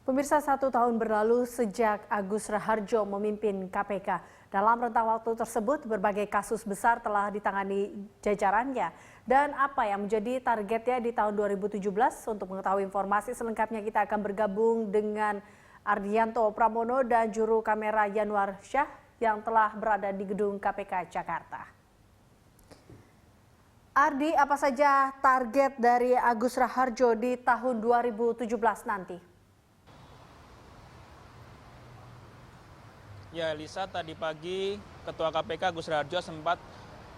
Pemirsa, 1 tahun berlalu sejak Agus Raharjo memimpin KPK. Dalam rentang waktu tersebut, berbagai kasus besar telah ditangani jajarannya. Dan apa yang menjadi targetnya di tahun 2017? Untuk mengetahui informasi selengkapnya kita akan bergabung dengan Ardianto Pramono dan juru kamera Yanwar Syah yang telah berada di gedung KPK Jakarta. Ardi, apa saja target dari Agus Raharjo di tahun 2017 nanti? Ya, Lisa, tadi pagi Ketua KPK Agus Raharjo sempat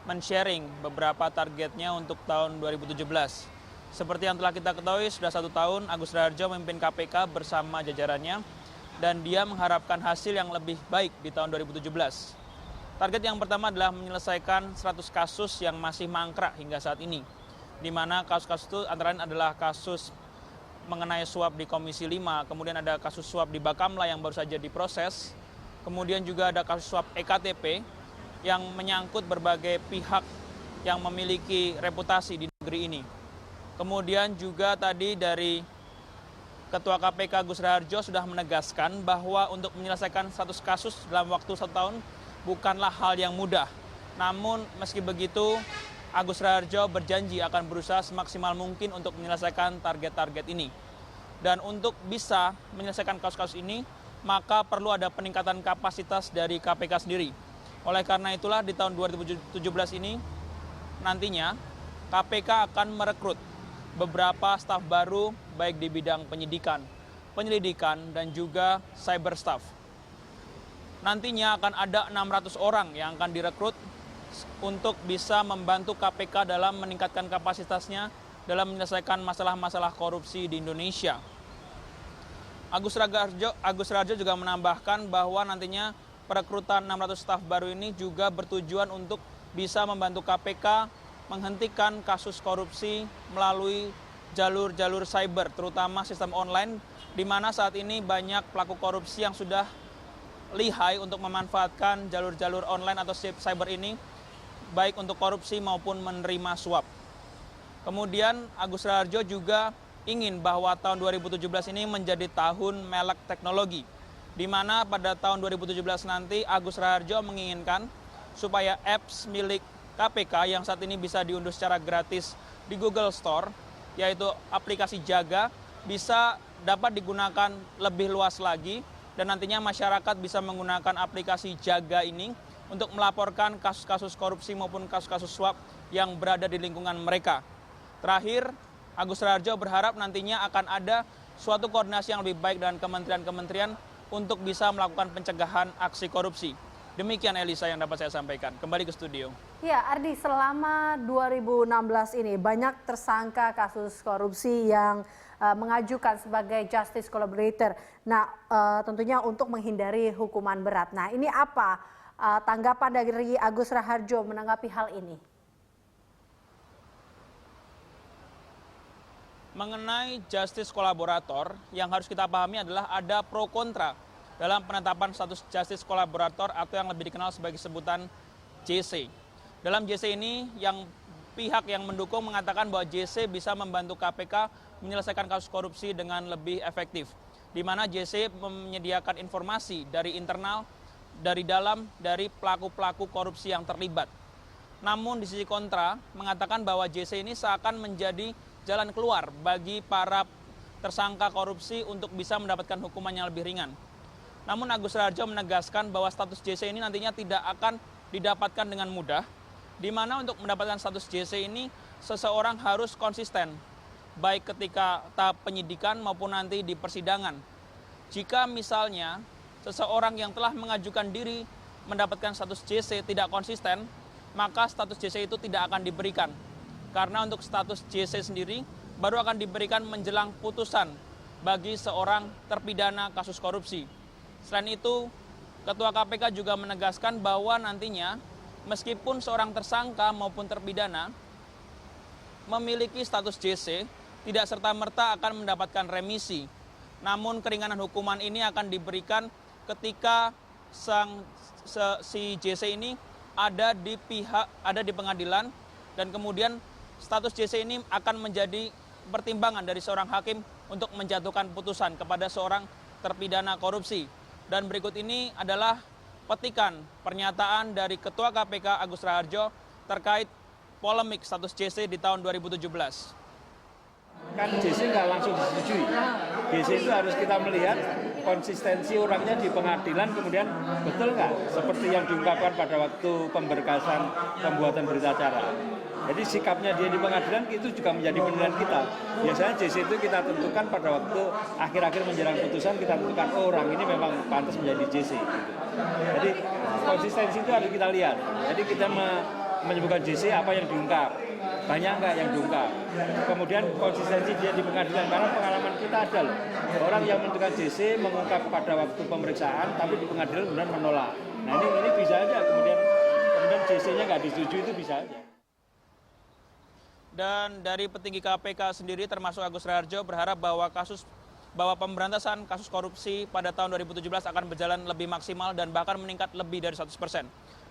men-sharing beberapa targetnya untuk tahun 2017. Seperti yang telah kita ketahui, sudah 1 tahun Agus Raharjo memimpin KPK bersama jajarannya dan dia mengharapkan hasil yang lebih baik di tahun 2017. Target yang pertama adalah menyelesaikan 100 kasus yang masih mangkrak hingga saat ini, di mana kasus-kasus itu antara lain adalah kasus mengenai suap di Komisi 5, kemudian ada kasus suap di Bakamla yang baru saja diproses, kemudian juga ada kasus suap EKTP yang menyangkut berbagai pihak yang memiliki reputasi di negeri ini. Kemudian juga tadi dari Ketua KPK Agus Raharjo sudah menegaskan bahwa untuk menyelesaikan 100 kasus dalam waktu 1 tahun bukanlah hal yang mudah. Namun meski begitu, Agus Raharjo berjanji akan berusaha semaksimal mungkin untuk menyelesaikan target-target ini. Dan untuk bisa menyelesaikan kasus-kasus ini, maka perlu ada peningkatan kapasitas dari KPK sendiri. Oleh karena itulah di tahun 2017 ini nantinya KPK akan merekrut beberapa staf baru baik di bidang penyidikan, penyelidikan, dan juga cyber staff. Nantinya akan ada 600 orang yang akan direkrut untuk bisa membantu KPK dalam meningkatkan kapasitasnya dalam menyelesaikan masalah-masalah korupsi di Indonesia. Agus Raharjo juga menambahkan bahwa nantinya perekrutan 600 staf baru ini juga bertujuan untuk bisa membantu KPK menghentikan kasus korupsi melalui jalur-jalur cyber, terutama sistem online, di mana saat ini banyak pelaku korupsi yang sudah lihai untuk memanfaatkan jalur-jalur online atau cyber ini, baik untuk korupsi maupun menerima suap. Kemudian Agus Raharjo juga ingin bahwa tahun 2017 ini menjadi tahun melek teknologi, di mana pada tahun 2017 nanti Agus Raharjo menginginkan supaya apps milik KPK yang saat ini bisa diunduh secara gratis di Google Store, yaitu aplikasi Jaga, bisa dapat digunakan lebih luas lagi dan nantinya masyarakat bisa menggunakan aplikasi Jaga ini untuk melaporkan kasus-kasus korupsi maupun kasus-kasus suap yang berada di lingkungan mereka. Terakhir, Agus Raharjo berharap nantinya akan ada suatu koordinasi yang lebih baik dengan kementerian-kementerian untuk bisa melakukan pencegahan aksi korupsi. Demikian Elisa yang dapat saya sampaikan. Kembali ke studio. Ya, Ardi, selama 2016 ini banyak tersangka kasus korupsi yang mengajukan sebagai justice collaborator. Nah, tentunya untuk menghindari hukuman berat. Nah, ini apa tanggapan dari Agus Raharjo menanggapi hal ini? Mengenai justice kolaborator, yang harus kita pahami adalah ada pro kontra dalam penetapan status justice kolaborator atau yang lebih dikenal sebagai sebutan JC. Dalam JC ini, pihak yang mendukung mengatakan bahwa JC bisa membantu KPK menyelesaikan kasus korupsi dengan lebih efektif, di mana JC menyediakan informasi dari internal, dari dalam, dari pelaku-pelaku korupsi yang terlibat. Namun di sisi kontra, mengatakan bahwa JC ini seakan menjadi jalan keluar bagi para tersangka korupsi untuk bisa mendapatkan hukuman yang lebih ringan. Namun Agus Raharjo menegaskan bahwa status JC ini nantinya tidak akan didapatkan dengan mudah, di mana untuk mendapatkan status JC ini seseorang harus konsisten, baik ketika tahap penyidikan maupun nanti di persidangan. Jika misalnya seseorang yang telah mengajukan diri mendapatkan status JC tidak konsisten, maka status JC itu tidak akan diberikan. Karena untuk status JC sendiri baru akan diberikan menjelang putusan bagi seorang terpidana kasus korupsi. Selain itu, Ketua KPK juga menegaskan bahwa nantinya meskipun seorang tersangka maupun terpidana memiliki status JC, tidak serta-merta akan mendapatkan remisi. Namun keringanan hukuman ini akan diberikan ketika si JC ini ada di pengadilan, dan kemudian status JC ini akan menjadi pertimbangan dari seorang hakim untuk menjatuhkan putusan kepada seorang terpidana korupsi. Dan berikut ini adalah petikan pernyataan dari Ketua KPK Agus Raharjo terkait polemik status JC di tahun 2017. Kan JC nggak langsung disetujui. JC itu harus kita melihat konsistensi orangnya di pengadilan, kemudian betul nggak seperti yang diungkapkan pada waktu pemberkasan pembuatan berita acara. Jadi sikapnya dia di pengadilan itu juga menjadi penilaian kita. Biasanya JC itu kita tentukan pada waktu akhir-akhir menjelang putusan, kita tentukan oh, orang ini memang pantas menjadi JC. Gitu. Jadi konsistensi itu harus kita lihat. Jadi kita menyebutkan JC apa yang diungkap, banyak nggak yang diungkap. Kemudian konsistensi dia di pengadilan, karena pengalaman kita ada loh. Orang yang menentukan JC mengungkap pada waktu pemeriksaan, tapi di pengadilan kemudian menolak. Nah ini bisa aja kemudian JC-nya nggak disetujui, itu bisa aja. Dan dari petinggi KPK sendiri termasuk Agus Raharjo berharap bahwa pemberantasan kasus korupsi pada tahun 2017 akan berjalan lebih maksimal dan bahkan meningkat lebih dari 100%.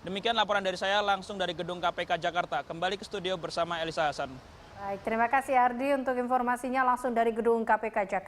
Demikian laporan dari saya langsung dari Gedung KPK Jakarta. Kembali ke studio bersama Elisa Hasan. Baik, terima kasih Ardi untuk informasinya langsung dari Gedung KPK Jakarta.